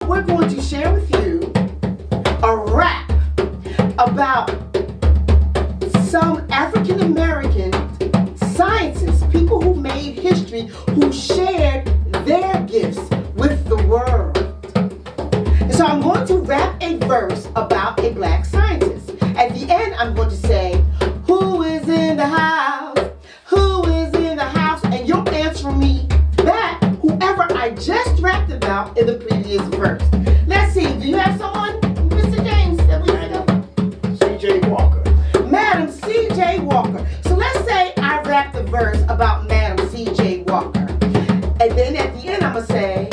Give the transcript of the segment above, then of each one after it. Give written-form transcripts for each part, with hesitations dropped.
we're going to share with you a rap about some African American scientists, people who made history, who shared their gifts with the world. And so I'm going to rap a verse about a black scientist. At the end, I'm going to say, who is in the house? Who is in the house? And you'll answer me back whoever I just rapped about in the previous verse. Let's see, do you have someone, Mr. James, that we heard of? C.J. Walker. Madam C.J. Walker. So let's say I rapped a verse about Madam C.J. Walker. And then at the end I'm going to say,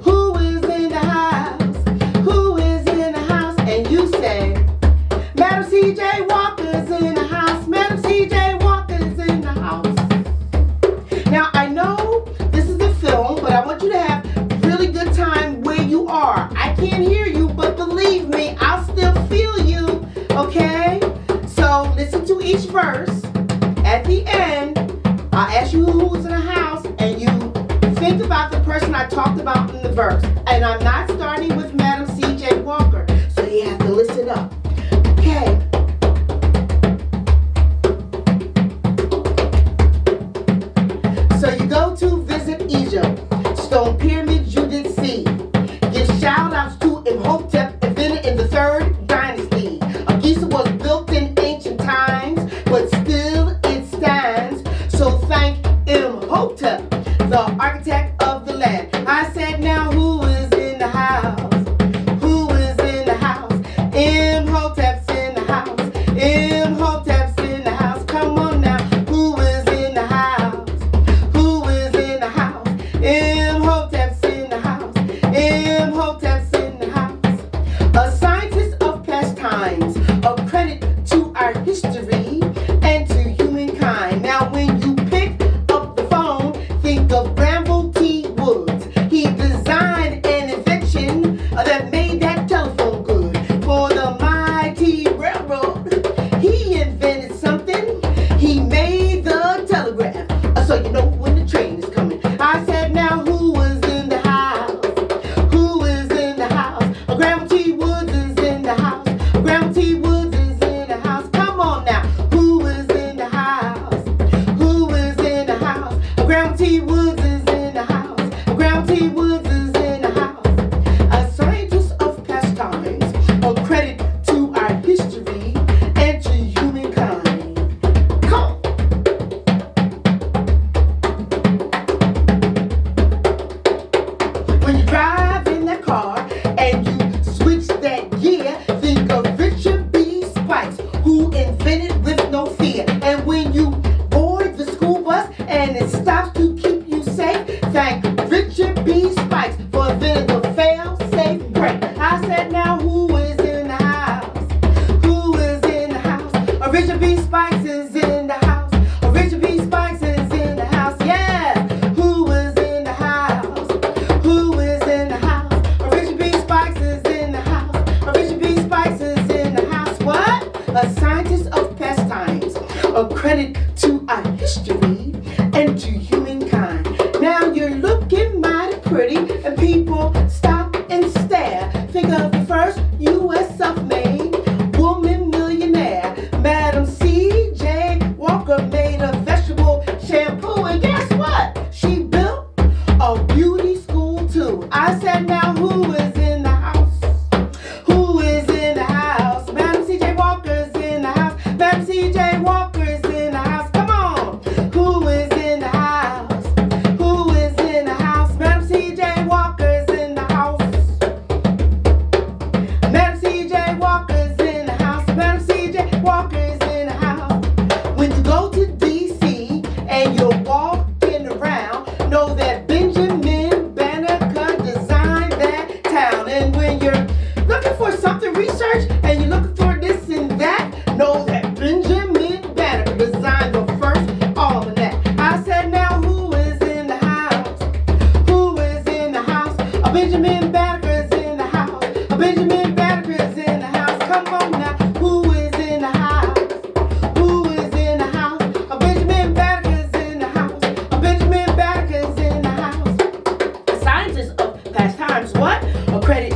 who is in the house? Who is in the house? And you say, Madam C.J. Walker's in the house. Madam C.J. Walker's in the house. Now I know this is a film, but I want you to have really good time where you are. I can't hear you, but believe me, I'll still feel you, okay? So listen to each verse. At the end, I'll ask you who's in the house, and you think about the person I talked about in the verse. And I'm not starting with Madam C.J. Walker, so you have to listen up. Okay. So you go to visit Egypt, stone pyramids you did see. Give shout outs to Imhotep, invented in the 3rd dynasty. Auguste was built in ancient times, but still it stands. So thank Imhotep, the architect of the land. I said, now who is in the house? Who is in the house? Imhotep's in the house. Imhotep's in the house. Come on now, who is in the house? Who is in the house? Imhotep's in the house. Imhotep's in the house. A scientist of past times, a credit to our history and to humankind. Now when you pick up the phone, think of Granville T. Woods. He designed an invention that made that telephone good for the mighty railroad. He invented something. He made the telegraph, so you know when the train is coming. I said, now who is in the house? Who is in the house? Granville T. Woods is in the house. Granville T. Woods is in the house. Come on now, who is in the house? Who is in the house? Granville T. Woods is in the house. Granville T. Woods is in the house. A scientist of past times, a credit to our history and to humankind. Come on. When you drive in that car and you switch that gear, think of Richard B. Spikes, who invented with no fear. And when you board the school bus and it stops to keep you safe, thank Richard B. Spikes for inventing the fail-safe brake. I said, now who is in the house? Who is in the house? Richard B. Spikes is in the house. Richard B. Spikes is in the house. Yeah. Who is in the house? Who is in the house? Richard B. Spikes is in the house. Richard B. Spikes is in the house. What? A scientist of past times, a credit to our history and to humankind. Now you're looking mighty pretty, and people stop and stare. Think of the first U.S. self-made woman millionaire. Madam C.J. Walker made a vegetable shampoo, and guess what? She built a beauty school too. I said, now who is in the house? Who is in the house? Madam C.J. Walker's in the house. Madam C.J. Walker's in the house. Come on. Who is in the house? Who is in the house? Madam C.J. Walker's in the house. Madam C.J. Walker's in the house. Madam C.J. Walker's in the house. When you go to D.C. and you're walking around, know that Benjamin Banneker designed that town. And when you're looking for something research and you're looking for this and that, know that Benjamin Banneker designed the first almanac. I said, now who is in the house? Who is in the house? A Benjamin Banneker's in the house. A Benjamin Banneker's in the house. Come on now, who is in the house? Who is in the house? A Benjamin Banneker's in the house. A Benjamin Banneker's in the house. A scientist of past times, what? A credit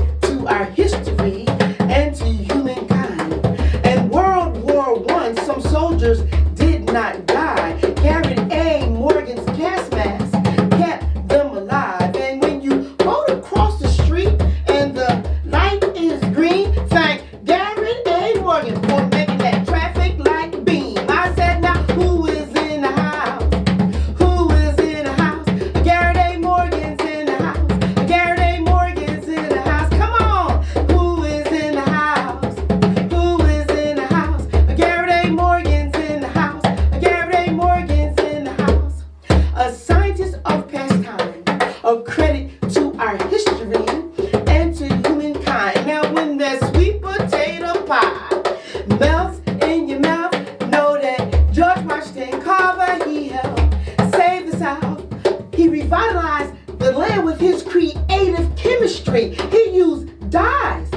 dyes,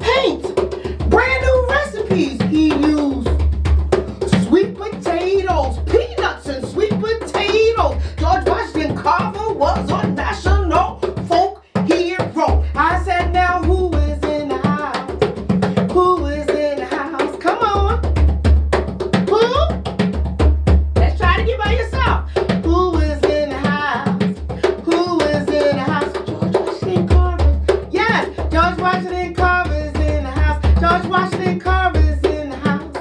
paint, brand new recipes. He used sweet potatoes, peanuts and sweet potatoes. George Washington Carver was a national folk hero. I said, now who is in the house? Who is in the house? Come on. Who? Let's try to get by yourself. Who is in the house? Who is in the house? George Washington Carver. Yes, George Washington Carver is in the house. George Washington Carver is in the house.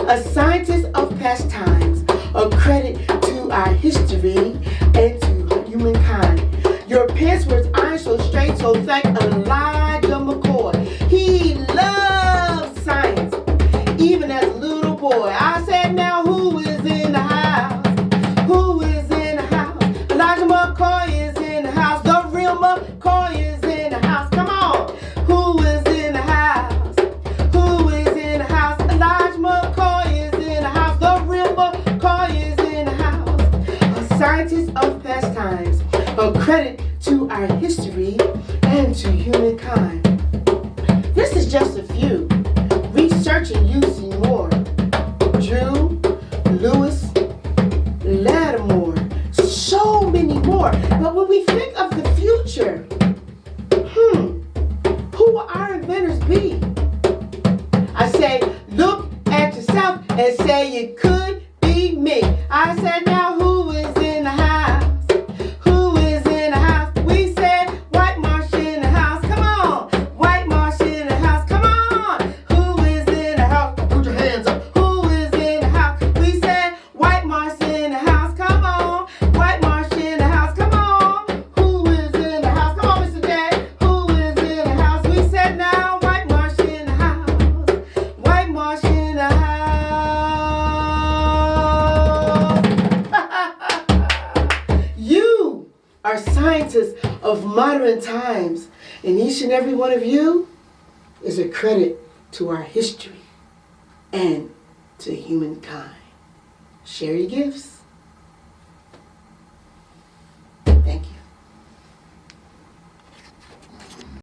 A scientist of past times, a credit to our history and to humankind. Your pants were ironed so straight, so thank Elijah McCoy. He loved science, even as a little boy. I said, now who is in the house? Who is in the house? Elijah McCoy is in the house. The real McCoy is in the house. Come on. Who is in the house? Who is in the house? Elijah McCoy is in the house. The real McCoy is in the house. A scientist of past times, a credit to our history and to humankind. This is just a few. Researching you see more. Drew, Lewis, Lattimore, so many more. But when we think of the future, who will our inventors be? I say, look at yourself and say it could be me. I said, now who is in the house? Who is in the house? We said, white marsh in the house. Come on. White marsh in the house. Come on. Who is in the house? Put your hands up. Who is in the house? We said, white marsh in the house. Come on. White marsh in the house. Come on. Who is in the house? Come on, Mr. J. Who is in the house? We said now, white marsh in the house. White marsh in the house. You are scientists of modern times, and each and every one of you is a credit to our history and to humankind. Share your gifts.